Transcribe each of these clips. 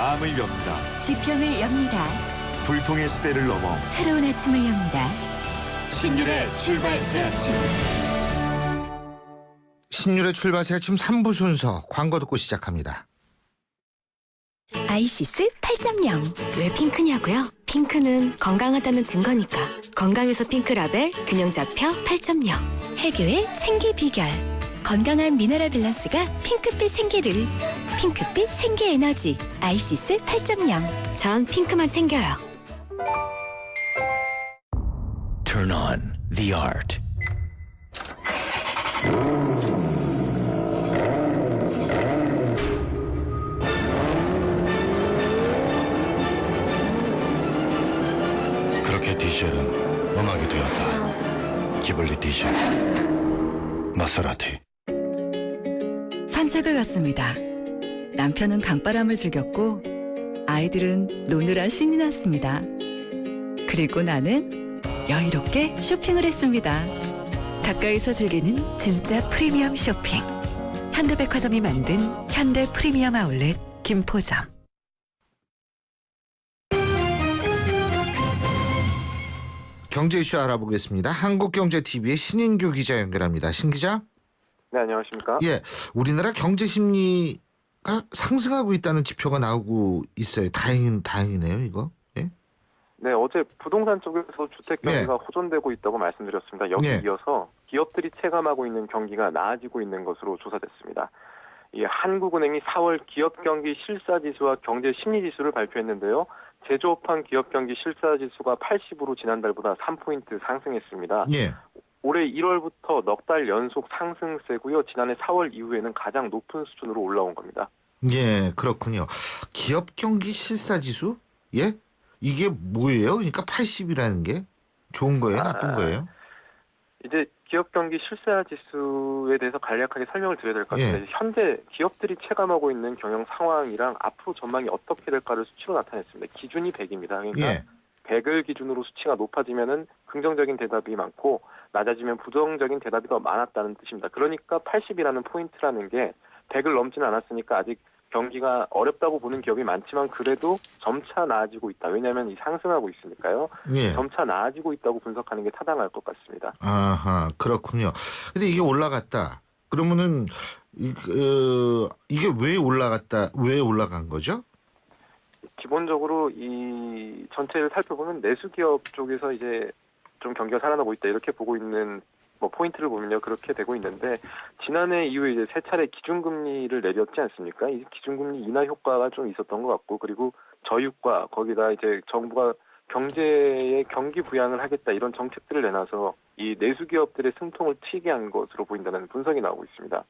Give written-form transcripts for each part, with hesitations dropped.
마음을 엽니다. 지평을 엽니다. 불통의 시대를 넘어 새로운 아침을 엽니다. 신율의 출발 새 아침. 신율의 출발 새 아침 3부 순서 광고 듣고 시작합니다. 아이시스 8.0. 왜 핑크냐고요? 핑크는 건강하다는 증거니까. 건강에서 핑크라벨 균형 잡혀 8.0. 해교의 생기 비결. 건강한 미네랄 밸런스가 핑크빛 생기를. 핑크빛 생기 에너지. 아이시스 8.0. 전 핑크만 챙겨요. Turn on the art. 그렇게 디젤은 음악이 되었다. 기블리 디젤 마세라티. 산책을 갔습니다. 남편은 강바람을 즐겼고 아이들은 노느라 신이 났습니다. 그리고 나는 여유롭게 쇼핑을 했습니다. 가까이서 즐기는 진짜 프리미엄 쇼핑. 현대백화점이 만든 현대 프리미엄 아울렛 김포점. 경제 이슈 알아보겠습니다. 한국경제TV의 신인규 기자 연결합니다. 신 기자. 네, 안녕하십니까? 예, 우리나라 경제 심리가 상승하고 있다는 지표가 나오고 있어요. 다행이네요, 이거. 예? 네, 어제 부동산 쪽에서 주택 경기가 호전되고 있다고 말씀드렸습니다. 여기에 이어서 기업들이 체감하고 있는 경기가 나아지고 있는 것으로 조사됐습니다. 이 한국은행이 4월 기업 경기 실사 지수와 경제 심리 지수를 발표했는데요. 제조업황 기업 경기 실사 지수가 80으로 지난달보다 3포인트 상승했습니다. 예. 올해 1월부터 넉 달 연속 상승세고요. 지난해 4월 이후에는 가장 높은 수준으로 올라온 겁니다. 예, 그렇군요. 기업 경기 실사 지수? 예? 이게 뭐예요? 그러니까 80이라는 게 좋은 거예요, 나쁜 거예요? 이제 기업 경기 실사 지수에 대해서 간략하게 설명을 드려야 될 것 같습니다. 예. 현재 기업들이 체감하고 있는 경영 상황이랑 앞으로 전망이 어떻게 될까를 수치로 나타냈습니다. 기준이 100입니다. 그러니까 예. 100을 기준으로 수치가 높아지면은 긍정적인 대답이 많고 낮아지면 부정적인 대답이 더 많았다는 뜻입니다. 그러니까 80이라는 포인트라는 게 100을 넘지는 않았으니까 아직 경기가 어렵다고 보는 기업이 많지만 그래도 점차 나아지고 있다. 왜냐하면 이 상승하고 있으니까요. 예. 점차 나아지고 있다고 분석하는 게 타당할 것 같습니다. 아하, 그렇군요. 근데 이게 올라갔다. 그러면은 이게 왜 올라간 거죠? 기본적으로 이 전체를 살펴보면 내수기업 쪽에서 이제 좀 경기가 살아나고 있다 이렇게 보고 있는 포인트를 보면요 그렇게 되고 있는데 지난해 이후에 이제 세 차례 기준금리를 내렸지 않습니까? 이 기준금리 인하 효과가 좀 있었던 것 같고 그리고 저유가 거기다 이제 정부가 경제에 경기 부양을 하겠다 이런 정책들을 내놔서 이 내수기업들의 숨통을 트이게 한 것으로 보인다는 분석이 나오고 있습니다.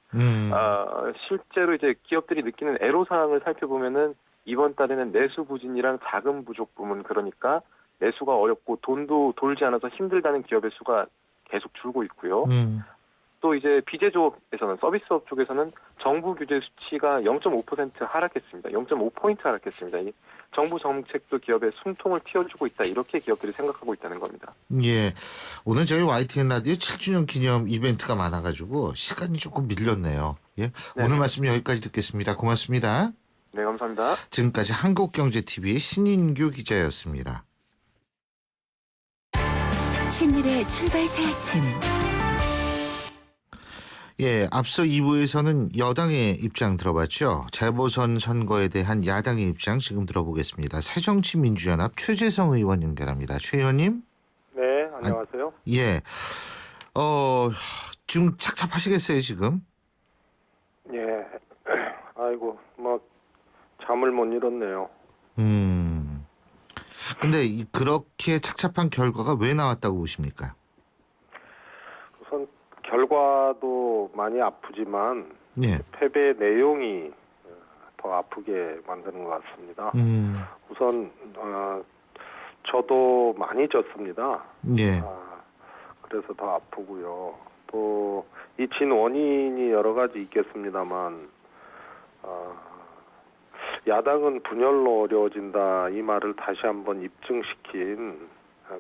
실제로 이제 기업들이 느끼는 애로사항을 살펴보면은 이번 달에는 내수 부진이랑 자금 부족 부문 그러니까 내수가 어렵고 돈도 돌지 않아서 힘들다는 기업의 수가 계속 줄고 있고요. 또 이제 비제조업에서는 서비스업 쪽에서는 정부 규제 수치가 0.5% 하락했습니다. 0.5포인트 하락했습니다. 이 정부 정책도 기업의 숨통을 틔워주고 있다. 이렇게 기업들이 생각하고 있다는 겁니다. 예. 오늘 저희 YTN 라디오 7주년 기념 이벤트가 많아가지고 시간이 조금 밀렸네요. 예. 네. 오늘 말씀 여기까지 듣겠습니다. 고맙습니다. 네, 감사합니다. 지금까지 한국경제TV의 신인규 기자였습니다. 신율의 출발 새 아침. 예, 앞서 2부에서는 여당의 입장 들어봤죠. 재보선 선거에 대한 야당의 입장 지금 들어보겠습니다. 새정치민주연합 최재성 의원 연결합니다. 최 의원님. 네, 안녕하세요. 예. 지금 착잡하시겠어요, 지금? 예. 아이고, 잠을 못 이뤘네요. 근데 그렇게 착잡한 결과가 왜 나왔다고 보십니까? 우선 결과도 많이 아프지만 예. 패배 내용이 더 아프게 만드는 것 같습니다. 우선 저도 많이 졌습니다. 예. 그래서 더 아프고요. 또 이 진 원인이 여러 가지 있겠습니다만 야당은 분열로 어려워진다 이 말을 다시 한번 입증시킨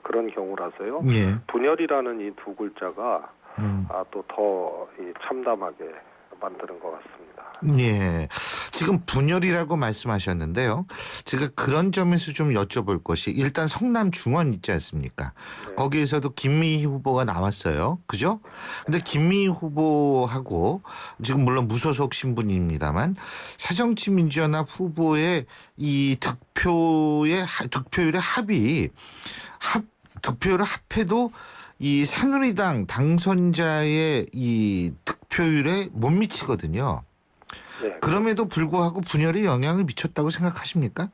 그런 경우라서요. 예. 분열이라는 이 두 글자가 또 더 참담하게 만드는 것 같습니다. 예. 지금 분열이라고 말씀하셨는데요. 제가 그런 점에서 좀 여쭤볼 것이 일단 성남 중원 있지 않습니까? 네. 거기에서도 김미희 후보가 나왔어요. 그죠? 근데 김미희 후보하고 지금 물론 무소속 신분입니다만 새정치민주연합 후보의 이 득표율의 득표율을 합해도 이 새누리당 당선자의 이 득표율에 못 미치거든요. 네. 그럼에도 불구하고 분열에 영향을 미쳤다고 생각하십니까?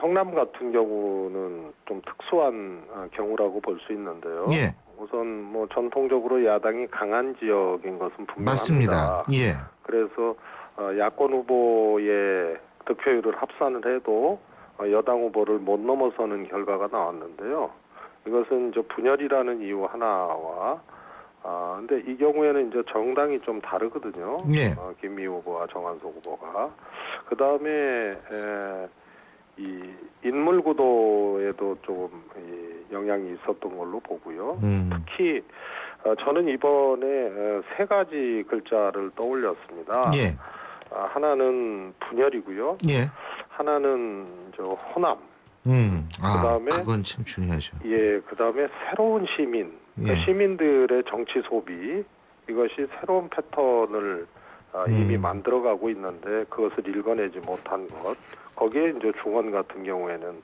성남 같은 경우는 좀 특수한 경우라고 볼 수 있는데요. 예. 우선 뭐 전통적으로 야당이 강한 지역인 것은 분명합니다. 맞습니다. 예. 그래서 야권 후보의 득표율을 합산을 해도 여당 후보를 못 넘어서는 결과가 나왔는데요. 이것은 이제 분열이라는 이유 하나와 근데 이 경우에는 이제 정당이 좀 다르거든요. 예. 김미희 후보와 정한석 후보가. 그 다음에 이 인물 구도에도 조금 영향이 있었던 걸로 보고요. 특히 저는 이번에 세 가지 글자를 떠올렸습니다. 예. 하나는 분열이고요. 예. 하나는 호남. 그다음에 그건 참 중요하죠. 예, 그다음에 새로운 시민, 예. 시민들의 정치 소비 이것이 새로운 패턴을 이미 만들어가고 있는데 그것을 읽어내지 못한 것. 거기에 이제 중원 같은 경우에는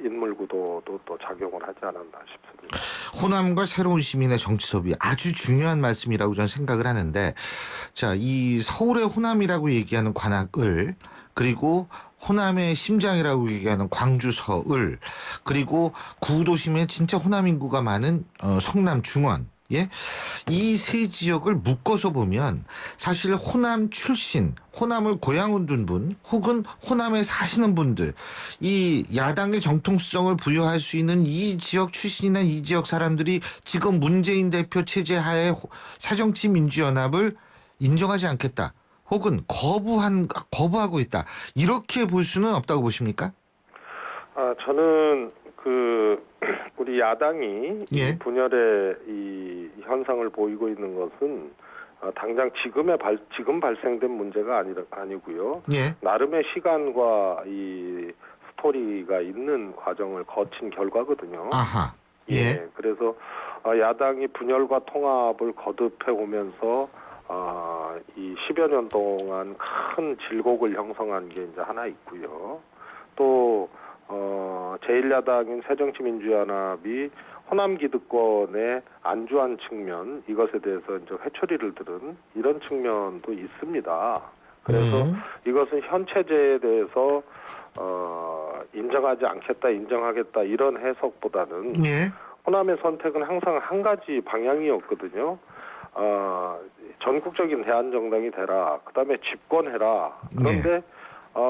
인물 구도도 또 작용을 하지 않았나 싶습니다. 호남과 새로운 시민의 정치 소비 아주 중요한 말씀이라고 저는 생각을 하는데 자, 이 서울의 호남이라고 얘기하는 관악을 그리고 호남의 심장이라고 얘기하는 광주 서울 그리고 구도심에 진짜 호남 인구가 많은 성남 중원 예? 이 세 지역을 묶어서 보면 사실 호남 출신, 호남을 고향으로 둔 분 혹은 호남에 사시는 분들 이 야당의 정통성을 부여할 수 있는 이 지역 출신이나 이 지역 사람들이 지금 문재인 대표 체제 하에 새정치민주연합을 인정하지 않겠다. 혹은 거부하고 있다. 이렇게 볼 수는 없다고 보십니까? 저는 우리 야당이 예. 이 분열의 이 현상을 보이고 있는 것은 당장 지금 발생된 문제가 아니고요. 예. 나름의 시간과 이 스토리가 있는 과정을 거친 결과거든요. 아하. 예. 그래서 야당이 분열과 통합을 거듭해 오면서 이 10여 년 동안 큰 질곡을 형성한 게 이제 하나 있고요. 또 제1야당인 새정치민주연합이 호남 기득권에 안주한 측면 이것에 대해서 이제 회초리를 들은 이런 측면도 있습니다. 그래서 이것은 현 체제에 대해서 인정하지 않겠다, 인정하겠다 이런 해석보다는 예. 호남의 선택은 항상 한 가지 방향이었거든요. 전국적인 대한정당이 되라. 그다음에 집권해라. 그런데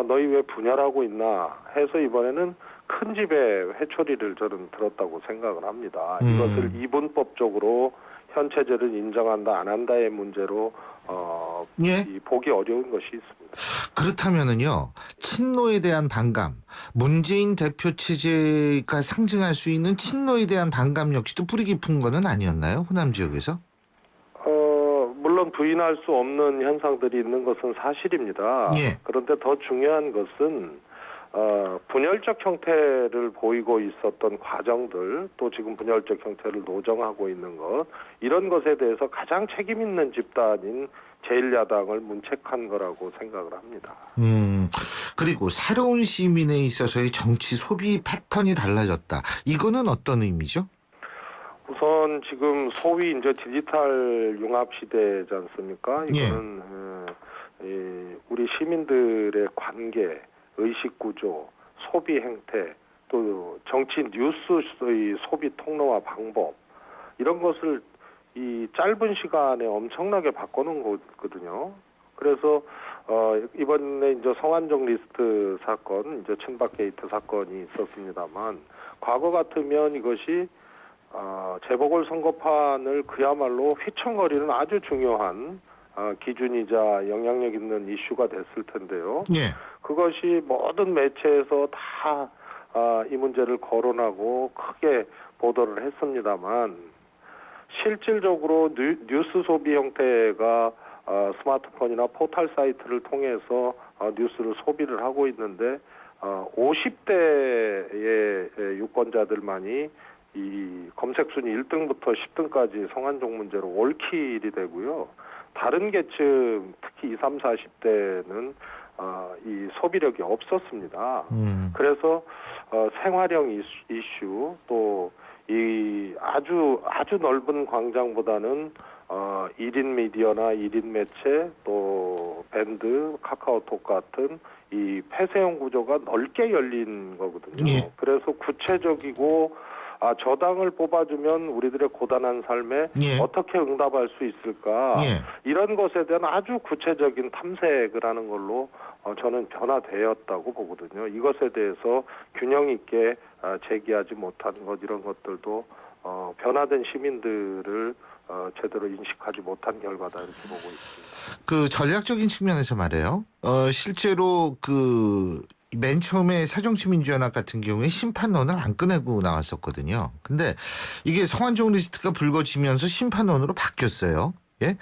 너희 왜 분열하고 있나 해서 이번에는 큰 집에 회초리를 저는 들었다고 생각을 합니다. 이것을 이분법적으로 현 체제를 인정한다 안 한다의 문제로 예. 보기 어려운 것이 있습니다. 그렇다면은요 친노에 대한 반감, 문재인 대표 체제가 상징할 수 있는 친노에 대한 반감 역시도 뿌리 깊은 거는 아니었나요? 호남 지역에서? 물론 부인할 수 없는 현상들이 있는 것은 사실입니다. 예. 그런데 더 중요한 것은 분열적 형태를 보이고 있었던 과정들 또 지금 분열적 형태를 노정하고 있는 것 이런 것에 대해서 가장 책임 있는 집단인 제1야당을 문책한 거라고 생각을 합니다. 그리고 새로운 시민에 있어서의 정치 소비 패턴이 달라졌다. 이거는 어떤 의미죠? 우선 지금 소위 이제 디지털 융합 시대지 않습니까? 이거는 우리 시민들의 관계, 의식 구조, 소비 행태, 또 정치 뉴스의 소비 통로와 방법 이런 것을 이 짧은 시간에 엄청나게 바꿔놓은 거거든요. 그래서 이번에 이제 성완종 리스트 사건, 이제 친박 게이트 사건이 있었습니다만 과거 같으면 이것이 재보궐 선거판을 그야말로 휘청거리는 아주 중요한 기준이자 영향력 있는 이슈가 됐을 텐데요. 예. 그것이 모든 매체에서 다 이 문제를 거론하고 크게 보도를 했습니다만 실질적으로 뉴스 소비 형태가 스마트폰이나 포털 사이트를 통해서 뉴스를 소비를 하고 있는데 50대의 유권자들만이 이 검색 순위 1등부터 10등까지 성완종 문제로 올킬이 되고요. 다른 계층 특히 20, 30, 40대는 이 소비력이 없었습니다. 그래서 생활형 이슈 또 이 아주 넓은 광장보다는 1인 미디어나 1인 매체 또 밴드, 카카오톡 같은 이 폐쇄형 구조가 넓게 열린 거거든요. 예. 그래서 구체적이고 저 당을 뽑아주면 우리들의 고단한 삶에 예. 어떻게 응답할 수 있을까 예. 이런 것에 대한 아주 구체적인 탐색을 하는 걸로 저는 변화되었다고 보거든요. 이것에 대해서 균형 있게 제기하지 못한 것 이런 것들도 변화된 시민들을 제대로 인식하지 못한 결과다 이렇게 보고 있습니다. 그 전략적인 측면에서 말해요. 실제로 그 맨 처음에 새정치민주연합 같은 경우에 심판론을 안 꺼내고 나왔었거든요. 근데 이게 성완종 리스트가 불거지면서 심판론으로 바뀌었어요. 예?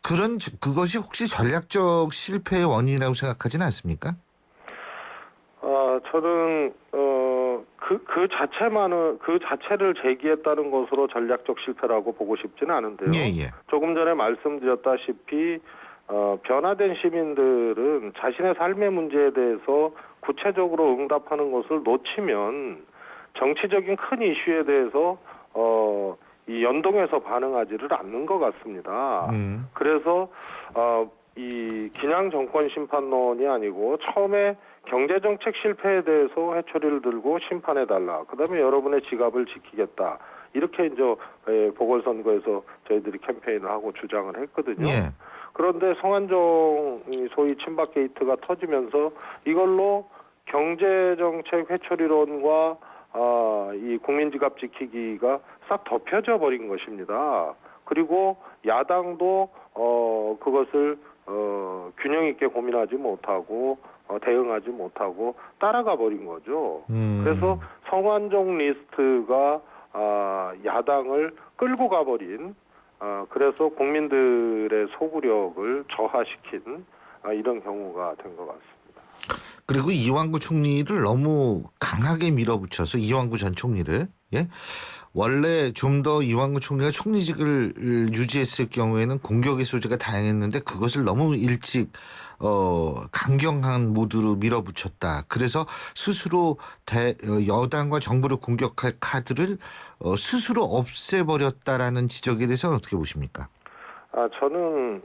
그것이 혹시 전략적 실패의 원인이라고 생각하지는 않습니까? 저는 그 자체를 제기했다는 것으로 전략적 실패라고 보고 싶지는 않은데요. 예. 조금 전에 말씀드렸다시피 변화된 시민들은 자신의 삶의 문제에 대해서 구체적으로 응답하는 것을 놓치면 정치적인 큰 이슈에 대해서 이 연동해서 반응하지를 않는 것 같습니다. 그래서 이 기냥 정권 심판론이 아니고 처음에 경제정책 실패에 대해서 회초리를 들고 심판해달라. 그다음에 여러분의 지갑을 지키겠다. 이렇게 이제 보궐선거에서 저희들이 캠페인을 하고 주장을 했거든요. 예. 그런데 성완종 소위 친박 게이트가 터지면서 이걸로 경제정책 회초리론과 이 국민지갑 지키기가 싹 덮여져 버린 것입니다. 그리고 야당도 그것을 균형 있게 고민하지 못하고 대응하지 못하고 따라가 버린 거죠. 그래서 성완종 리스트가 야당을 끌고 가버린 그래서 국민들의 소구력을 저하시킨 이런 경우가 된 것 같습니다. 그리고 이완구 총리를 너무 강하게 밀어붙여서 이완구 전 총리를 원래 좀 더 이완구 총리가 총리직을 유지했을 경우에는 공격의 소지가 다양했는데 그것을 너무 일찍 강경한 모드로 밀어붙였다. 그래서 스스로 여당과 정부를 공격할 카드를 스스로 없애버렸다라는 지적에 대해서는 어떻게 보십니까? 저는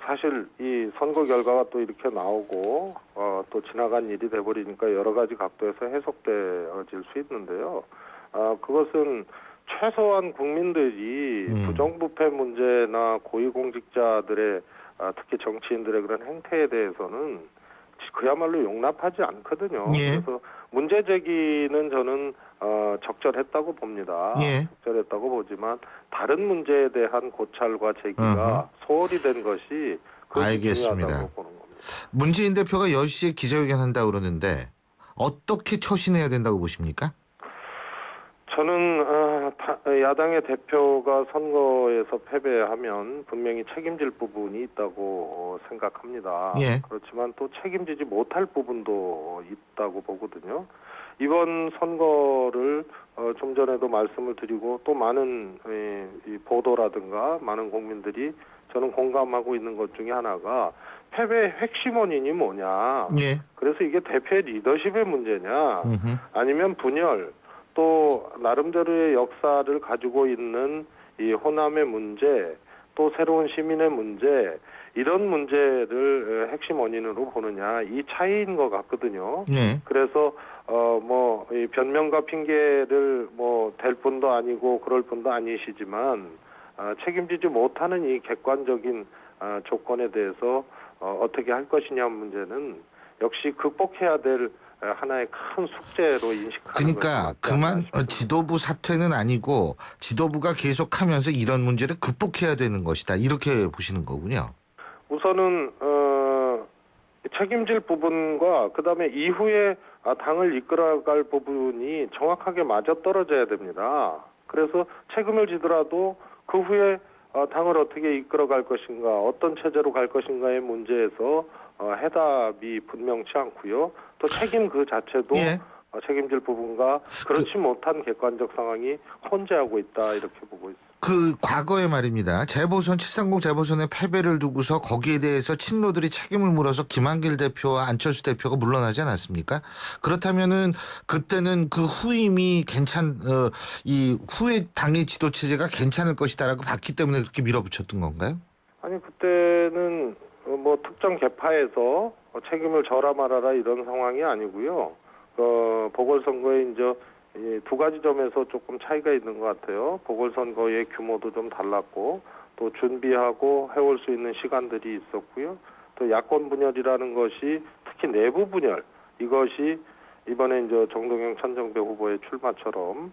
사실 이 선거 결과가 또 이렇게 나오고 또 지나간 일이 돼버리니까 여러 가지 각도에서 해석되어질 수 있는데요. 그것은 최소한 국민들이 부정부패 문제나 고위공직자들의 특히 정치인들의 그런 행태에 대해서는 그야말로 용납하지 않거든요. 예. 그래서 문제 제기는 저는 적절했다고 봅니다. 예. 적절했다고 보지만 다른 문제에 대한 고찰과 제기가 소홀히 된 것이 알겠습니다. 중요하다고 보는 겁니다. 문재인 대표가 10시에 기자회견 한다고 그러는데 어떻게 처신해야 된다고 보십니까? 저는 야당의 대표가 선거에서 패배하면 분명히 책임질 부분이 있다고 생각합니다. 예. 그렇지만 또 책임지지 못할 부분도 있다고 보거든요. 이번 선거를 좀 전에도 말씀을 드리고 또 많은 이 보도라든가 많은 국민들이 저는 공감하고 있는 것 중에 하나가 패배의 핵심 원인이 뭐냐. 예. 그래서 이게 대표의 리더십의 문제냐 아니면 분열 또 나름대로의 역사를 가지고 있는 이 호남의 문제 또 새로운 시민의 문제 이런 문제를 핵심 원인으로 보느냐 이 차이인 것 같거든요. 네. 그래서 이 변명과 핑계를 댈 분도 아니고 그럴 분도 아니시지만 책임지지 못하는 이 객관적인 조건에 대해서 어떻게 할 것이냐 문제는 역시 극복해야 될 하나의 큰 숙제로 인식하는 그러니까 그만 지도부 사퇴는 아니고 지도부가 계속하면서 이런 문제를 극복해야 되는 것이다. 이렇게 보시는 거군요. 우선은 책임질 부분과 그다음에 이후에 당을 이끌어갈 부분이 정확하게 맞아떨어져야 됩니다. 그래서 책임을 지더라도 그 후에 당을 어떻게 이끌어갈 것인가 어떤 체제로 갈 것인가의 문제에서 해답이 분명치 않고요. 또 책임 그 자체도 예. 책임질 부분과 그렇지 못한 객관적 상황이 혼재하고 있다 이렇게 보고 있습니다. 그 과거에 말입니다. 재보선 730 재보선의 패배를 두고서 거기에 대해서 친노들이 책임을 물어서 김한길 대표와 안철수 대표가 물러나지 않았습니까? 그렇다면은 그때는 그 후임이 이 후의 당의 지도 체제가 괜찮을 것이다라고 봤기 때문에 그렇게 밀어붙였던 건가요? 아니 그때는 뭐 특정 계파에서 책임을 져라 말아라 이런 상황이 아니고요. 보궐선거에 이제 이 두 가지 점에서 조금 차이가 있는 것 같아요. 보궐선거의 규모도 좀 달랐고 또 준비하고 해올 수 있는 시간들이 있었고요. 또 야권 분열이라는 것이 특히 내부 분열 이것이 이번에 이제 정동영 천정배 후보의 출마처럼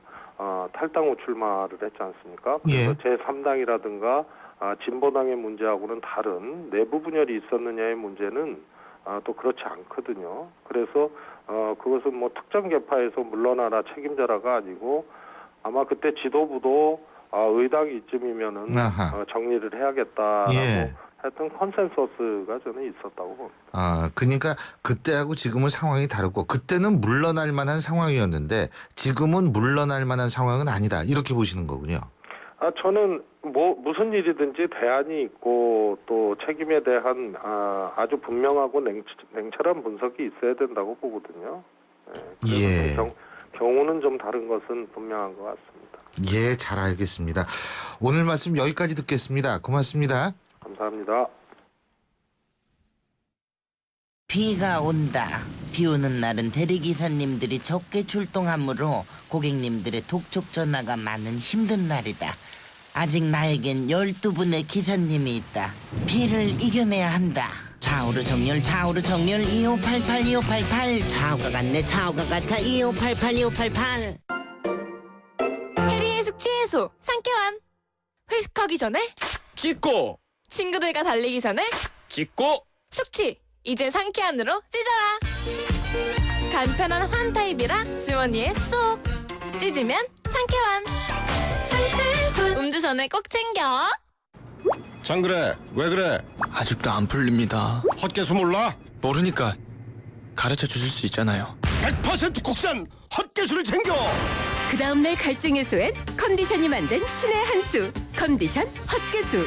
탈당 후 출마를 했지 않습니까? 그래서 예. 제3당이라든가 진보당의 문제하고는 다른 내부 분열이 있었느냐의 문제는 또 그렇지 않거든요. 그래서 그것은 뭐 특정 계파에서 물러나라 책임져라가 아니고 아마 그때 지도부도 의당이 이쯤이면은 정리를 해야겠다라고 예. 했던 컨센서스가 저는 있었다고 봅니다. 그러니까 그때하고 지금은 상황이 다르고 그때는 물러날 만한 상황이었는데 지금은 물러날 만한 상황은 아니다. 이렇게 보시는 거군요. 저는 무슨 일이든지 대안이 있고 또 책임에 대한 아주 분명하고 냉철한 분석이 있어야 된다고 보거든요. 예. 경우는 좀 다른 것은 분명한 것 같습니다. 예, 잘 알겠습니다. 오늘 말씀 여기까지 듣겠습니다. 고맙습니다. 감사합니다. 비가 온다. 비 오는 날은 대리기사님들이 적게 출동하므로 고객님들의 독촉 전화가 많은 힘든 날이다. 아직 나에겐 12분의 기사님이 있다. 비를 이겨내야 한다. 좌우로 정렬 2588 2588 좌우가 같네 좌우가 같아 2588 2588 해리의 숙취 해소 상쾌한 회식하기 전에 찍고 친구들과 달리기 전에 찍고 숙취 이제 상쾌한으로 찢어라. 간편한 환 타입이라 주머니에 쏙 찢으면 상쾌한 상쾌한 음주 전에 꼭 챙겨. 장그래 왜 그래? 아직도 안 풀립니다. 헛개수 몰라? 모르니까 가르쳐 주실 수 있잖아요. 100% 국산 헛개수를 챙겨. 그 다음날 갈증 해소엔 컨디션이 만든 신의 한 수 컨디션 헛개수.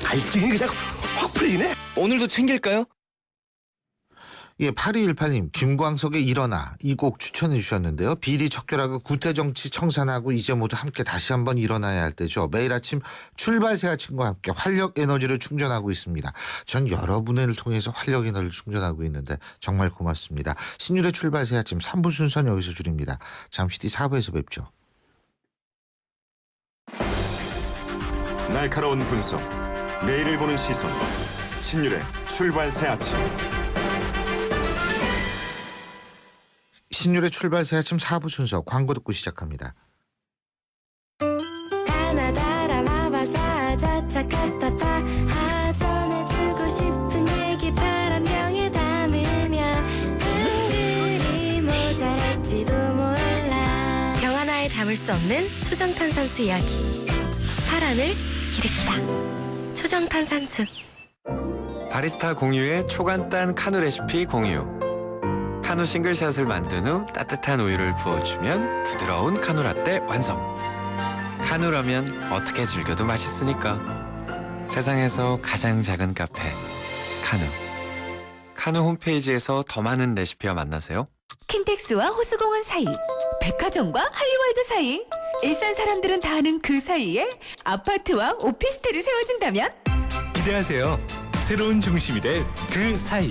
갈증이 그냥 확 풀리네. 오늘도 챙길까요? 예, 8218님, 김광석의 일어나 이 곡 추천해 주셨는데요. 비리 척결하고 구태정치 청산하고 이제 모두 함께 다시 한번 일어나야 할 때죠. 매일 아침 출발 새 아침과 함께 활력 에너지를 충전하고 있습니다. 전 여러분을 통해서 활력 에너지를 충전하고 있는데 정말 고맙습니다. 신율의 출발 새 아침 3부 순서는 여기서 줄입니다. 잠시 뒤 4부에서 뵙죠. 날카로운 분석, 내일을 보는 시선, 신율의 출발 새 아침. 신율의 출발 새 아침 4부 순서 광고 듣고 시작합니다. 가나다라 마바사 자차카타파 전해주고 싶은 얘기 바람병에 담으면 한글이 모자랄지도 몰라. 병 하나에 담을 수 없는 초정탄산수 이야기. 파란을 일으키다. 초정탄산수. 바리스타 공유의 초간단 카누 레시피 공유. 카누 싱글샷을 만든 후 따뜻한 우유를 부어주면 부드러운 카누 라떼 완성. 카누라면 어떻게 즐겨도 맛있으니까. 세상에서 가장 작은 카페 카누. 카누 홈페이지에서 더 많은 레시피와 만나세요. 킨텍스와 호수공원 사이, 백화점과 할리월드 사이, 일산 사람들은 다 아는 그 사이에 아파트와 오피스텔이 세워진다면? 기대하세요. 새로운 중심이 될 그 사이.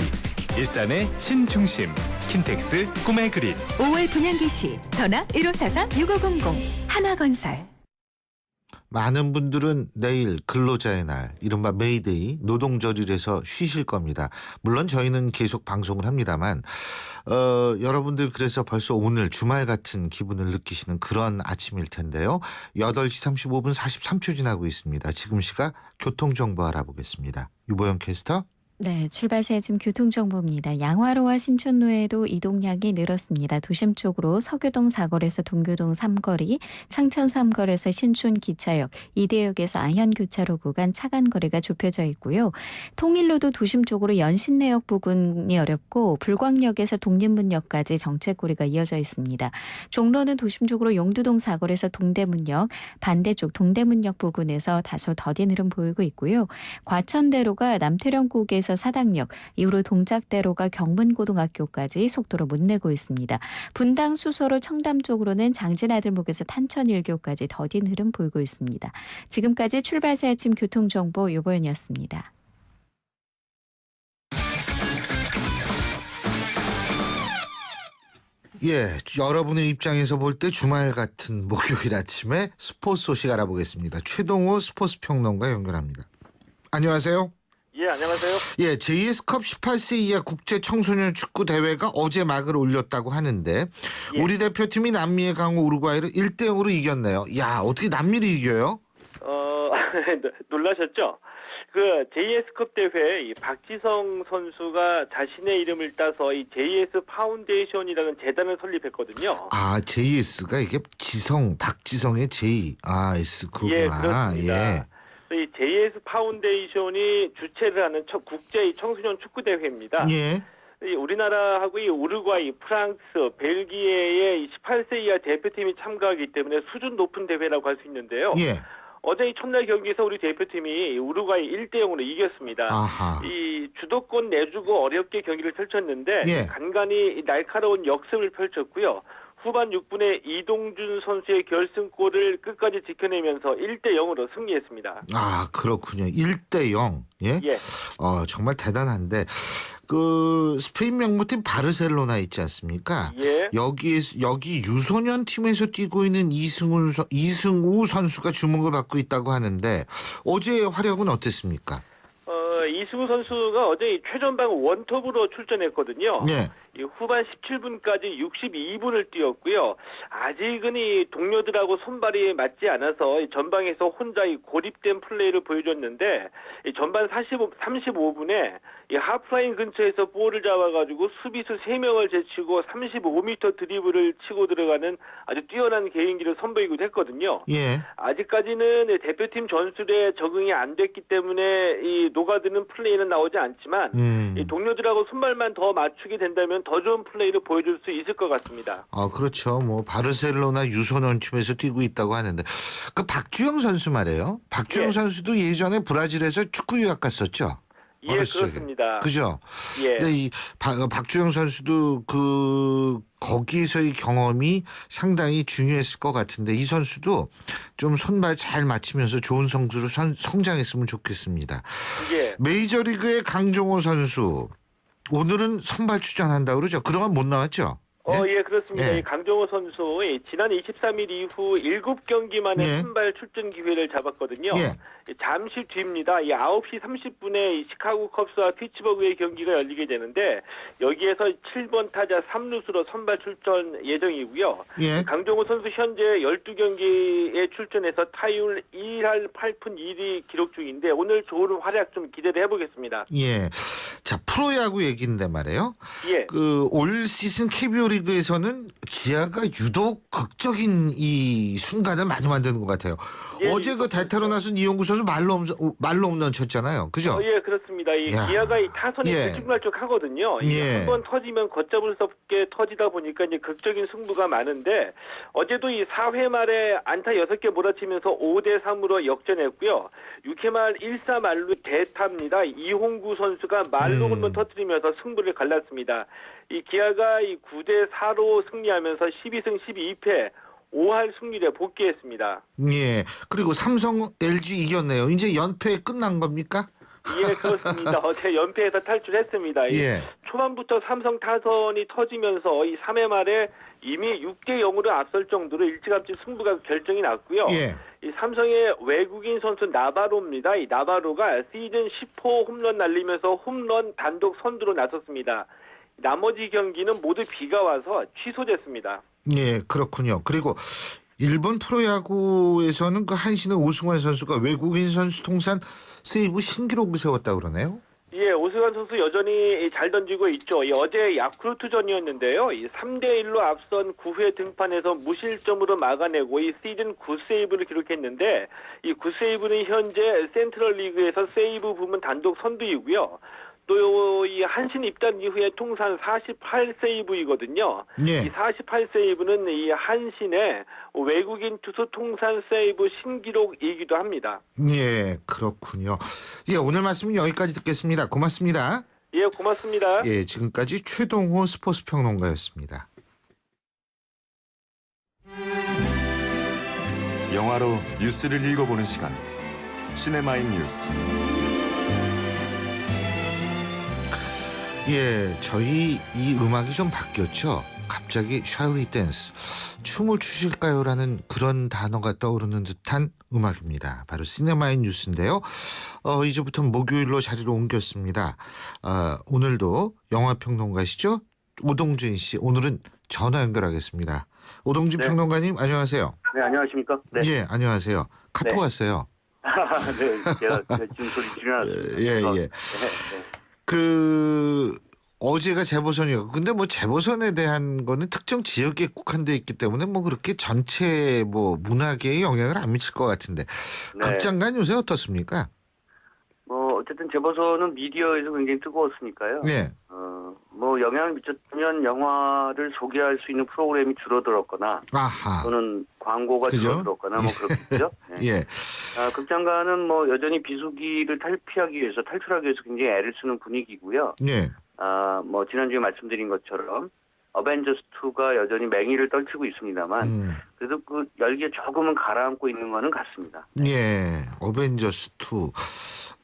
일산의 신중심. 킨텍스 꿈의 그림. 5월 분양기 시 전화 1544-6500 한화건설. 많은 분들은 내일 근로자의 날, 이른바 메이데이, 노동절이라서 쉬실 겁니다. 물론 저희는 계속 방송을 합니다만 여러분들 그래서 벌써 오늘 주말 같은 기분을 느끼시는 그런 아침일 텐데요. 8시 35분 43초 지나고 있습니다. 지금 시각 교통정보 알아보겠습니다. 유보영 캐스터. 네, 출발새 지금 교통정보입니다. 양화로와 신촌로에도 이동량이 늘었습니다. 도심 쪽으로 서교동 4거리에서 동교동 3거리, 창천 3거리에서 신촌 기차역, 이대역에서 안현교차로 구간 차간 거리가 좁혀져 있고요. 통일로도 도심 쪽으로 연신내역 부근이 어렵고 불광역에서 독립문역까지 정체고리가 이어져 있습니다. 종로는 도심 쪽으로 용두동 4거리에서 동대문역, 반대쪽 동대문역 부근에서 다소 더딘 흐름 보이고 있고요. 과천대로가 남태령국에서 사당역, 이후로 동작대로가 경문고등학교까지 속도로 못 내고 있습니다. 분당 수서로 청담 쪽으로는 장진아들목에서 탄천일교까지 더딘 흐름 보이고 있습니다. 지금까지 출발새 아침 교통정보 요보연이었습니다. 예, 여러분의 입장에서 볼 때 주말 같은 목요일 아침에 스포츠 소식 알아보겠습니다. 최동호 스포츠 평론가 연결합니다. 안녕하세요. 예, 안녕하세요. 예, JS컵 18세 이하 국제 청소년 축구 대회가 어제 막을 올렸다고 하는데 우리 대표팀이 남미의 강호 우루과이를 1대0으로 이겼네요. 야, 어떻게 남미를 이겨요? 놀라셨죠? 그 JS컵 대회 이 박지성 선수가 자신의 이름을 따서 이 JS 파운데이션이라는 재단을 설립했거든요. 아, JS가 이게 지성, 박지성의 J, S 그구나. 예, 그렇습니다. 예. 이 JS 파운데이션이 주최를 하는 국제 청소년 축구 대회입니다. 예. 이 우리나라하고 이 우루과이, 프랑스, 벨기에의 18세 이하 대표팀이 참가하기 때문에 수준 높은 대회라고 할 수 있는데요. 예. 어제 이 첫날 경기에서 우리 대표팀이 우루과이 1대0으로 이겼습니다. 아하. 이 주도권 내주고 어렵게 경기를 펼쳤는데 예. 간간히 날카로운 역습을 펼쳤고요. 후반 6분에 이동준 선수의 결승골을 끝까지 지켜내면서 1대0으로 승리했습니다. 아, 그렇군요. 1대0. 예? 예. 정말 대단한데 그 스페인 명문팀 바르셀로나 있지 않습니까? 예. 여기 유소년 팀에서 뛰고 있는 이승우 선수가 주목을 받고 있다고 하는데 어제의 활약은 어땠습니까? 이승우 선수가 어제 이 최전방 원톱으로 출전했거든요. 네. 이 후반 17분까지 62분을 뛰었고요. 아직은 이 동료들하고 손발이 맞지 않아서 이 전방에서 혼자 이 고립된 플레이를 보여줬는데 이 전반 35분에 이 하프라인 근처에서 볼을 잡아가지고 수비수 3명을 제치고 35m 드리블을 치고 들어가는 아주 뛰어난 개인기를 선보이기도 했거든요. 예. 아직까지는 대표팀 전술에 적응이 안 됐기 때문에 이 녹아드는 플레이는 나오지 않지만 이 동료들하고 손발만 더 맞추게 된다면 더 좋은 플레이를 보여줄 수 있을 것 같습니다. 그렇죠. 뭐 바르셀로나 유소년 팀에서 뛰고 있다고 하는데 그 박주영 선수 말이에요. 박주영 선수도 예전에 브라질에서 축구 유학 갔었죠. 예, 그렇습니다. 그죠? 예. 근데 이 박주영 선수도 거기서의 경험이 상당히 중요했을 것 같은데 이 선수도 좀 손발 잘 맞추면서 좋은 선수로 성장했으면 좋겠습니다. 예. 메이저리그의 강정호 선수 오늘은 선발 출전한다고 그러죠? 그동안 못 나왔죠? 예, 그렇습니다. 예. 이 강정호 선수 지난 23일 이후 7경기 만에 예. 선발 출전 기회를 잡았거든요. 예. 잠시 뒤입니다. 이 9시 30분에 이 시카고 컵스와 피츠버그의 경기가 열리게 되는데 여기에서 7번 타자 3루수로 선발 출전 예정이고요. 예. 강정호 선수 현재 12경기에 출전해서 타율 2할 8푼 1리 기록 중인데 오늘 좋은 활약 좀 기대를 해보겠습니다. 예. 자, 프로야구 얘기인데 말이에요. 예. 올 시즌 KBO 리그에서는 기아가 유독 극적인 이 순간을 많이 만드는 것 같아요. 예, 어제 그 대타로 나선 이용구 선수 말로 홈런 쳤잖아요. 그죠? 예, 그렇습니다. 이 기아가 이 타선이 예. 들쭉날쭉하거든요. 예. 한번 터지면 걷잡을 수 없게 터지다 보니까 이제 극적인 승부가 많은데 어제도 이 4회 말에 안타 6개 몰아치면서 5대3으로 역전했고요. 6회 말 1사 말루 대타입니다. 이홍구 선수가 말로 홈런 터뜨리면서 승부를 갈랐습니다. 이 기아가 이 9대4로 승리하면서 12승 12패 5할 승률에 복귀했습니다. 예. 그리고 삼성 LG 이겼네요. 이제 연패 끝난 겁니까? 예, 그렇습니다. 어제 연패에서 탈출했습니다. 예. 초반부터 삼성 타선이 터지면서 이 3회 말에 이미 6대0으로 앞설 정도로 일찌감치 승부가 결정이 났고요. 예. 이 삼성의 외국인 선수 나바로입니다. 이 나바로가 시즌 10호 홈런 날리면서 홈런 단독 선두로 나섰습니다. 나머지 경기는 모두 비가 와서 취소됐습니다. 예, 그렇군요. 그리고 일본 프로야구에서는 그 한신의 오승환 선수가 외국인 선수 통산 세이브 신기록을 세웠다고 그러네요. 예, 오승환 선수 여전히 잘 던지고 있죠. 어제 야쿠르트전이었는데요. 3대1로 앞선 9회 등판에서 무실점으로 막아내고 이 시즌 9세이브를 기록했는데 이 9세이브는 현재 센트럴 리그에서 세이브 부문 단독 선두이고요. 또 이 한신 입단 이후에 통산 48세이브이거든요. 예. 이 48세이브는 이 한신의 외국인 투수 통산 세이브 신기록이기도 합니다. 예, 그렇군요. 예, 오늘 말씀은 여기까지 듣겠습니다. 고맙습니다. 예, 고맙습니다. 예, 지금까지 최동호 스포츠 평론가였습니다. 영화로 뉴스를 읽어보는 시간. 시네마인 뉴스. 예, 저희 이 음악이 좀 바뀌었죠. 갑자기 샬리 댄스, 춤을 추실까요라는 그런 단어가 떠오르는 듯한 음악입니다. 바로 시네마인 뉴스인데요. 이제부터 목요일로 자리를 옮겼습니다. 오늘도 영화평론가시죠? 오동진 씨, 오늘은 전화 연결하겠습니다. 오동진 네. 평론가님, 안녕하세요. 네, 안녕하십니까? 네. 예, 안녕하세요. 카톡 네. 왔어요. 네, 제가 지금 소리 줄여놨습니다. 예, 예. 어제가 재보선이었고, 근데 뭐 재보선에 대한 거는 특정 지역에 국한돼 있기 때문에 뭐 그렇게 전체 뭐 문화계에 영향을 안 미칠 것 같은데, 네. 극장관 요새 어떻습니까? 뭐 어쨌든 재보선은 미디어에서 굉장히 뜨거웠으니까요. 네. 뭐 영향을 미쳤다면 영화를 소개할 수 있는 프로그램이 줄어들었거나, 아하. 또는 광고가 그죠? 줄어들었거나 뭐 그렇겠죠. 네. 예. 극장관은 뭐 여전히 비수기를 탈출하기 위해서 굉장히 애를 쓰는 분위기고요. 예. 뭐 지난주에 말씀드린 것처럼 어벤져스 2가 여전히 맹위를 떨치고 있습니다만 그래도 그 열기에 조금은 가라앉고 있는 거는 같습니다. 예. 어벤져스 2.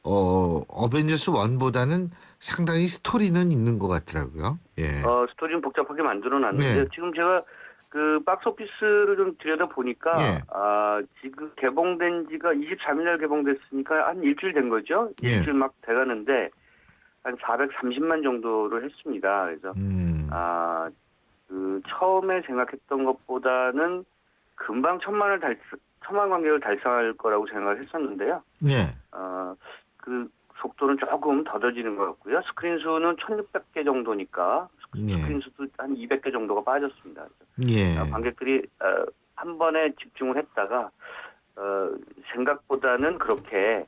어벤져스 1보다는 상당히 스토리는 있는 것 같더라고요. 예. 스토리는 복잡하게 만들어 놨는데 네. 지금 제가 그 박스오피스를 좀 들여다 보니까 예. 지금 개봉된 지가 23일 날 개봉됐으니까 한 일주일 된 거죠. 예. 일주일 막 돼가는데 한 430만 정도를 했습니다. 그래서 그 처음에 생각했던 것보다는 금방 1,000만 관객을 달성할 거라고 생각을 했었는데요. 예. 그 속도는 조금 더뎌지는 것 같고요. 스크린 수는 1,600개 정도니까 스크린 수도 한 200개 정도가 빠졌습니다. 예. 관객들이 한 번에 집중을 했다가 생각보다는 그렇게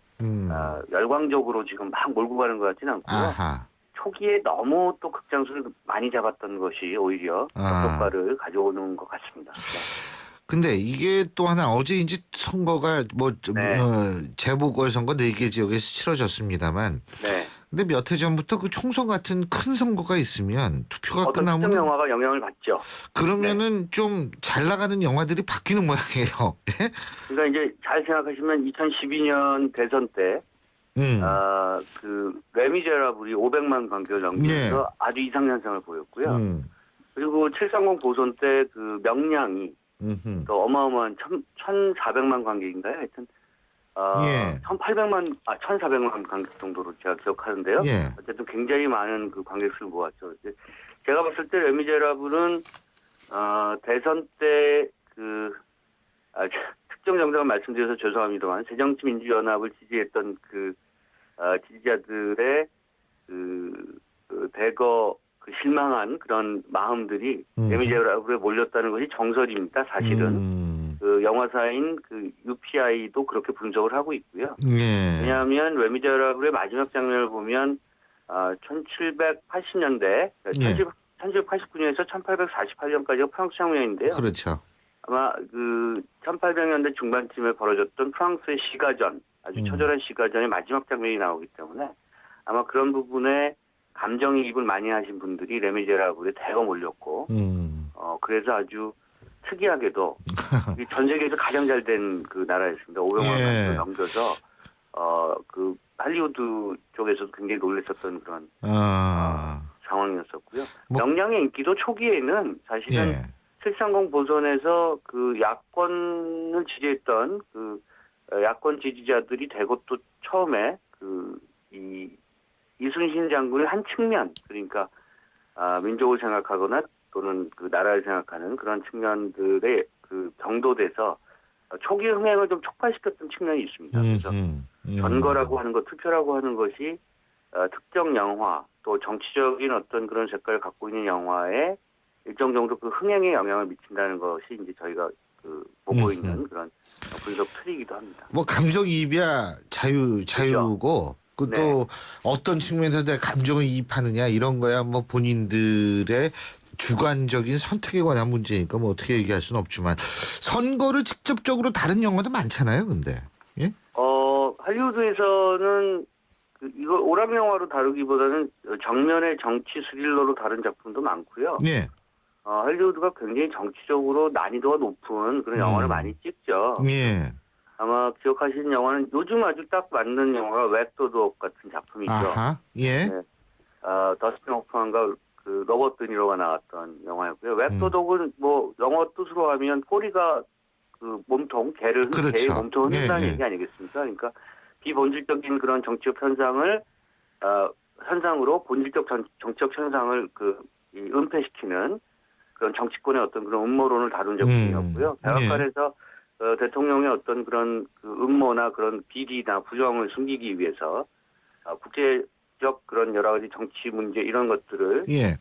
열광적으로 지금 막 몰고 가는 것 같지는 않고요. 아하. 초기에 너무 또 극장수를 많이 잡았던 것이 오히려 역효과를 가져오는 것 같습니다. 네. 근데 이게 또 하나 어제 이제 선거가 뭐 재보궐선거 4개 지역에서 치러졌습니다만 네. 근데 몇 해 전부터 그 총선 같은 큰 선거가 있으면 투표가 어떤 끝나면 특정 영화가 영향을 받죠. 그러면은 좀 잘 나가는 영화들이 바뀌는 모양이에요. 그러니까 이제 잘 생각하시면 2012년 대선 때 그 레미제라블이 500만 관객을 넘기면서 아주 이상 현상을 보였고요. 그리고 730 보선 때 그 명량이 또 어마어마한 1,400만 관객인가요? 하여튼 1,400만 관객 정도로 제가 기억하는데요. 예. 어쨌든 굉장히 많은 그 관객수를 모았죠. 제가 봤을 때 레미제라블은 대선 때 그 특정 정당을 말씀드려서 죄송합니다만 새정치민주연합을 지지했던 그 지지자들의 그 대거 그 실망한 그런 마음들이 레미제라블에 몰렸다는 것이 정설입니다. 사실은 그 영화사인 그 UPI도 그렇게 분석을 하고 있고요. 예. 왜냐하면 레미제라블의 마지막 장면을 보면 1780년대 1789년에서 1848년까지가 프랑스 장면인데요. 그렇죠. 아마 그 1800년대 중반쯤에 벌어졌던 프랑스의 시가전, 아주 처절한 시가전의 마지막 장면이 나오기 때문에 아마 그런 부분에 감정이입을 많이 하신 분들이 레미제라블에 대거 몰렸고, 그래서 아주 특이하게도 전 세계에서 가장 잘 된 그 나라였습니다. 500만 관객을 넘겨서 그 할리우드 쪽에서도 굉장히 놀랐었던 그런 상황이었었고요. 명량의 인기도 초기에는 사실은 730 보선에서 그 야권을 지지했던 그 야권 지지자들이 대거 또 처음에 그 이순신 장군의 한 측면, 그러니까 민족을 생각하거나 또는 그 나라를 생각하는 그런 측면들의 그 경도돼서 초기 흥행을 좀 촉발시켰던 측면이 있습니다. 그래서 선거라고 하는 것, 투표라고 하는 것이 특정 영화 또 정치적인 어떤 그런 색깔을 갖고 있는 영화에 일정 정도 그 흥행에 영향을 미친다는 것이 이제 저희가 그 보고 있는 그런 분석 틀이기도 합니다. 뭐 감정이입이야 자유고 그 또 네. 어떤 측면에서 내가 감정을 이입하느냐 이런 거야 뭐 본인들의 주관적인 선택에 관한 문제니까 뭐 어떻게 얘기할 수는 없지만 선거를 직접적으로 다른 영화도 많잖아요, 근데. 예? 할리우드에서는 이걸 오락 영화로 다루기보다는 정면의 정치 스릴러로 다룬 작품도 많고요. 예. 할리우드가 굉장히 정치적으로 난이도가 높은 그런 영화를 많이 찍죠. 예. 아마 기억하시는 영화는 요즘 아주 딱 맞는 영화가 웹도독 같은 작품이죠. 아하. 예. 네. 더스틴 호프만과 그 로버트 드니로가 나왔던 영화였고요. 웹도독은 뭐 영어 뜻으로 하면 꼬리가 그 몸통, 개를 그렇죠. 개의 몸통을 흔든다는 예, 예. 얘기 아니겠습니까? 그러니까 비본질적인 그런 정치적 현상을 현상으로 본질적 정치적 현상을 은폐시키는 그런 정치권의 어떤 그런 음모론을 다룬 작품이었고요. 백악관에서 대통령의 어떤 그런 그 음모나 그런 비리나 부정을 숨기기 위해서 국제적 그런 여러 가지 정치 문제 이런 것들을 예.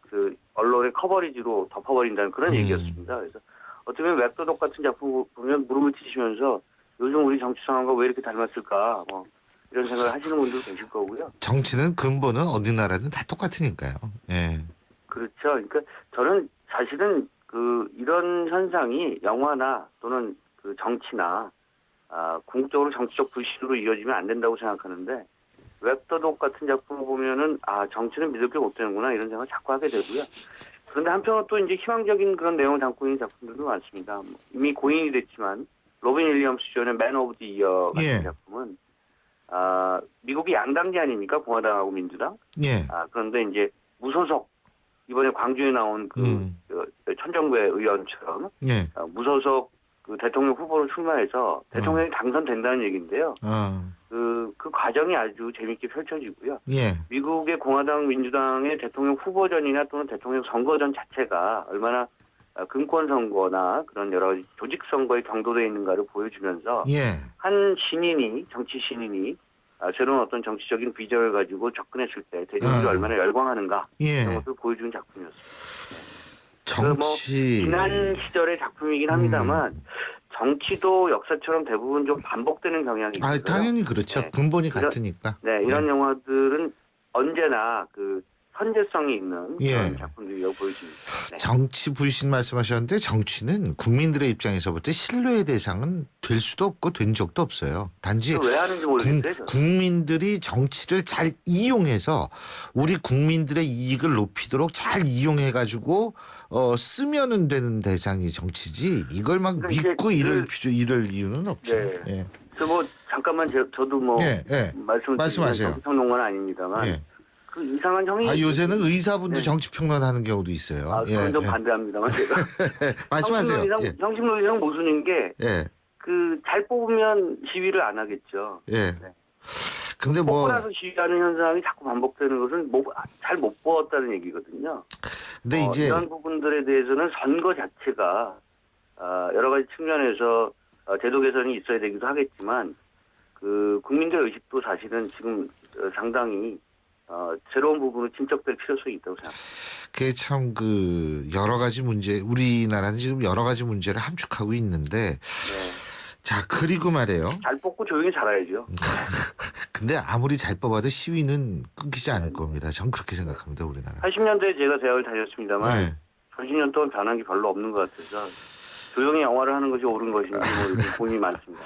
그 언론의 커버리지로 덮어버린다는 그런 얘기였습니다. 그래서 어떻게 보면 웹도독 같은 작품 보면 무릎을 치시면서 요즘 우리 정치 상황과 왜 이렇게 닮았을까 뭐 이런 생각을 하시는 분도 계실 거고요. 정치는 근본은 어디 나라든 다 똑같으니까요. 예. 그렇죠. 그러니까 저는 사실은 이런 현상이 영화나 또는 그 정치나 궁극적으로 정치적 불신으로 이어지면 안 된다고 생각하는데 웹도독 같은 작품을 보면은 정치는 믿을 게 못 되는구나 이런 생각을 자꾸 하게 되고요. 그런데 한편으로 또 이제 희망적인 그런 내용을 담고 있는 작품들도 많습니다. 이미 고인이 됐지만 로빈 윌리엄스 주연의 맨 오브 디 이어 같은 예. 작품은 미국이 양당제 아닙니까? 공화당하고 민주당. 예. 그런데 이제 무소속 이번에 광주에 나온 천정배 의원처럼 예. 무소속 그 대통령 후보로 출마해서 대통령이 당선된다는 얘기인데요. 그 과정이 아주 재밌게 펼쳐지고요. 예. 미국의 공화당 민주당의 대통령 후보전이나 또는 대통령 선거전 자체가 얼마나 금권 선거나 그런 여러 가지 조직 선거에 경도되어 있는가를 보여주면서 예. 한 정치 신인이 새로운 어떤 정치적인 비전을 가지고 접근했을 때 대중들이 얼마나 열광하는가 예. 이런 것을 보여주는 작품이었습니다. 정치. 지난 시절의 작품이긴 합니다만 정치도 역사처럼 대부분 좀 반복되는 경향이 있어요. 당연히 그렇죠. 네. 근본이 같으니까. 네, 이런 영화들은 언제나 그 선제성이 있는 예. 그런 작품들이라고 보여집니다. 네. 정치 불신 말씀하셨는데 정치는 국민들의 입장에서 볼 때 신뢰의 대상은 될 수도 없고 된 적도 없어요. 단지 왜 하는지 모르겠어요. 국민들이 정치를 잘 이용해서 우리 국민들의 이익을 높이도록 잘 이용해가지고 쓰면은 되는 대상이 정치지 이걸 막 믿고 이럴 이유는 없죠. 네. 예. 잠깐만 저도 말씀하세요. 정치평론가는 아닙니다만 예. 그 이상한 형이 요새는 의사분도 네. 정치평론하는 경우도 있어요. 그건 좀 반대합니다만 제가 말씀하세요. 형식론 이상 모순인 게 예. 잘 뽑으면 시위를 안 하겠죠. 예. 네. 근데 뽑고 나서 시위하는 현상이 자꾸 반복되는 것은 잘 못 뽑았다는 얘기거든요. 근데 이제 이런 부분들에 대해서는 선거 자체가 여러 가지 측면에서 제도 개선이 있어야 되기도 하겠지만 그 국민들 의식도 사실은 지금 상당히 새로운 부분으로 진척될 필요성이 있다고 생각합니다. 그게 참 여러 가지 문제 우리나라는 지금 여러 가지 문제를 함축하고 있는데 자 그리고 말이에요. 잘 뽑고 조용히 살아야죠. 근데 아무리 잘 뽑아도 시위는 끊기지 않을 겁니다. 전 그렇게 생각합니다. 우리나라. 80년대에 제가 대학을 다녔습니다만 30년 동안 변한 게 별로 없는 것 같아서 조용히 영화를 하는 것이 옳은 것인지 모르겠는 고민이 많습니다.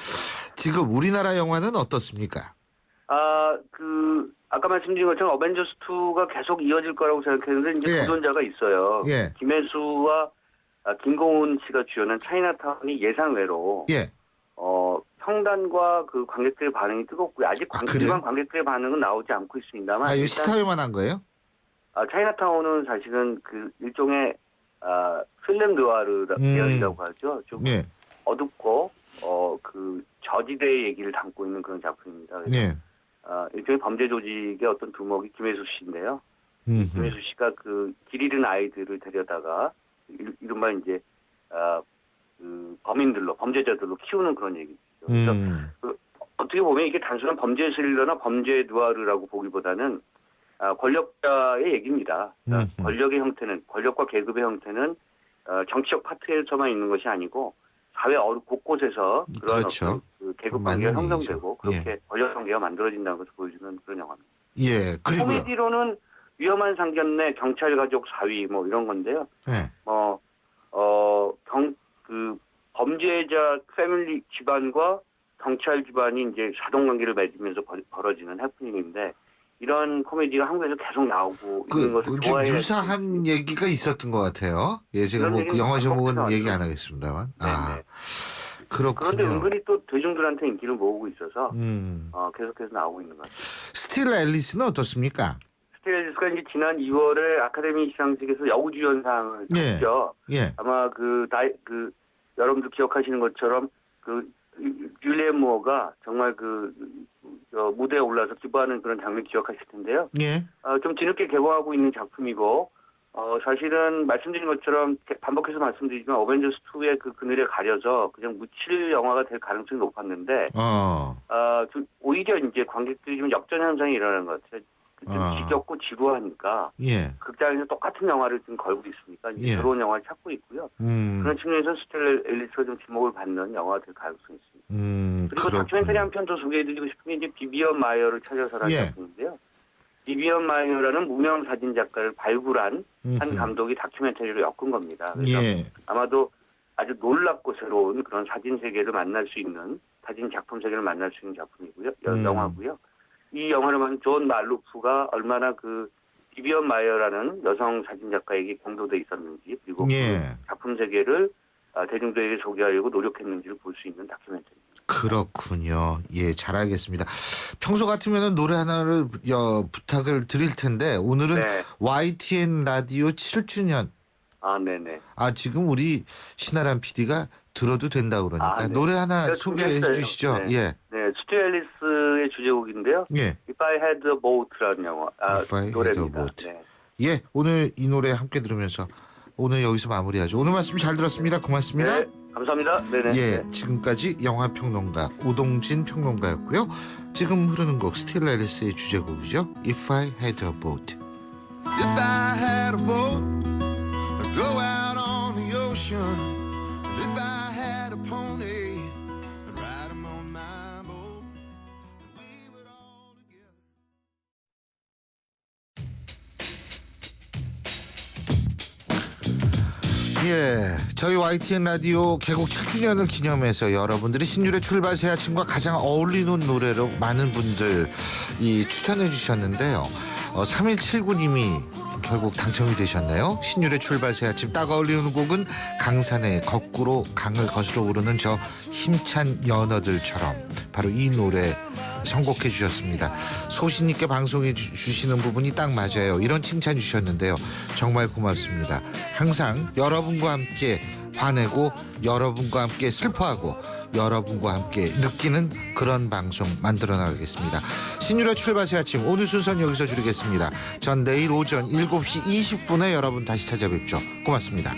지금 우리나라 영화는 어떻습니까? 아까 말씀드린 것처럼 어벤져스 2가 계속 이어질 거라고 생각했는데 이제 도전자가 있어요. 예. 김혜수와 김고은 씨가 주연한 차이나타운이 예상외로 평단과 그 관객들의 반응이 뜨겁고요. 아직 일반 관객들의 반응은 나오지 않고 있습니다만. 이거 시사회만 한 거예요? 차이나타운은 사실은 그 일종의 필름 느와르 계열이라고 하죠. 좀 어둡고 그 저지대의 얘기를 담고 있는 그런 작품입니다. 그래서 일종의 범죄 조직의 어떤 두목이 김혜수 씨인데요. 김혜수 씨가 그 길 잃은 아이들을 데려다가 이른바 이제 그 범죄자들로 키우는 그런 얘기죠. 그래서 어떻게 보면 이게 단순한 범죄 스릴러나 범죄 누아르라고 보기보다는 권력자의 얘기입니다. 그러니까 권력의 형태는 권력과 계급의 형태는 정치적 파트에서만 있는 것이 아니고 사회 어느 곳곳에서 그런 그렇죠. 어떤 그 계급 관계가 맞는 형성되고 얘기죠. 그렇게 권력 관계가 만들어진다는 것을 보여주는 그런 영화입니다. 예, 그리고요. 코미디로는 위험한 상견례, 경찰 가족 4위 뭐 이런 건데요. 예. 그 범죄자 패밀리 집안과 경찰 집안이 이제 사동 관계를 맺으면서 벌어지는 해프닝인데 이런 코미디가 한국에서 계속 나오고 있는 것을 좋아해요. 유사한 얘기가 있었던 것 같아요. 예, 제가 뭐 그 영화 제목은 얘기 안 하겠습니다만. 네네. 그렇군요. 그런데 은근히 또 대중들한테 인기를 모으고 있어서 계속해서 나오고 있는 것 같아요. 스틸 앨리스는 어떻습니까? 스틸 앨리스가 이제 지난 2월에 아카데미 시상식에서 여우주연상을 탔죠. 예. 아마 여러분들 기억하시는 것처럼 줄리엣 무어가 정말 무대에 올라서 기부하는 그런 장면 기억하실 텐데요. 예. 좀 뒤늦게 개봉하고 있는 작품이고 사실은 말씀드린 것처럼 반복해서 말씀드리지만 어벤져스 2의 그늘에 가려져 그냥 묻힐 영화가 될 가능성이 높았는데 오히려 이제 관객들이 좀 역전 현상이 일어나는 것 같아요. 좀 지겹고 지루하니까 예. 극장에서 똑같은 영화를 지금 걸고 있으니까 이제 예. 새로운 영화를 찾고 있고요. 그런 측면에서 스틸 앨리스가 좀 주목을 받는 영화가 될 가능성이 있습니다. 그리고 다큐멘터리 한 편 더 소개해드리고 싶은 게 이제 비비언 마이어를 찾아서라는 예. 작품인데요. 비비언 마이어라는 무명 사진 작가를 발굴한 한 감독이 다큐멘터리로 엮은 겁니다. 그래서 예. 아마도 아주 놀랍고 새로운 그런 사진 세계를 만날 수 있는 사진 작품 세계를 만날 수 있는 작품이고요. 영화고요. 이 영화를 만든 존 말루프가 얼마나 비비언 마이어라는 여성 사진 작가에게 경도돼 있었는지 그리고 예. 그 작품 세계를 대중들에게 소개하려고 노력했는지를 볼 수 있는 다큐멘터리입니다. 그렇군요. 예, 잘 알겠습니다. 평소 같으면 노래 하나를 부탁을 드릴 텐데 오늘은 네. YTN 라디오 7주년. 네네. 지금 우리 신아람 PD가 들어도 된다 그러니까 네. 노래 하나 제가 소개해 준비했어요. 주시죠. 네. 예. 네, 스튜 앨리스의 주제곡인데요. 예. If I Had a Boat라는 영화 If I Had a 노래입니다. Boat. 네. 예, 오늘 이 노래 함께 들으면서 오늘 여기서 마무리하죠. 오늘 말씀 잘 들었습니다. 고맙습니다. 네, 감사합니다. 네네. 예, 지금까지 영화평론가 오동진 평론가였고요. 지금 흐르는 곡 스틸 앨리스의 주제곡이죠. If I Had a Boat. If I had a boat, I'd go out on the ocean. And if I had a pony, I'd ride him on my boat. And we would all together. 예, 저희 YTN 라디오 개국 7주년을 기념해서 여러분들이 신율의 출발 새 아침과 가장 어울리는 노래로 많은 분들이 추천해 주셨는데요. 3179님이 결국 당첨이 되셨네요. 신율의 출발 새 아침 딱 어울리는 곡은 강산의 거꾸로 강을 거슬러 오르는 저 힘찬 연어들처럼 바로 이 노래 선곡해 주셨습니다. 소신 있게 방송해 주시는 부분이 딱 맞아요. 이런 칭찬 주셨는데요. 정말 고맙습니다. 항상 여러분과 함께 화내고 여러분과 함께 슬퍼하고 여러분과 함께 느끼는 그런 방송 만들어 나가겠습니다. 신율의 출발새 아침 오늘 순서는 여기서 줄이겠습니다. 전 내일 오전 7시 20분에 여러분 다시 찾아뵙죠. 고맙습니다.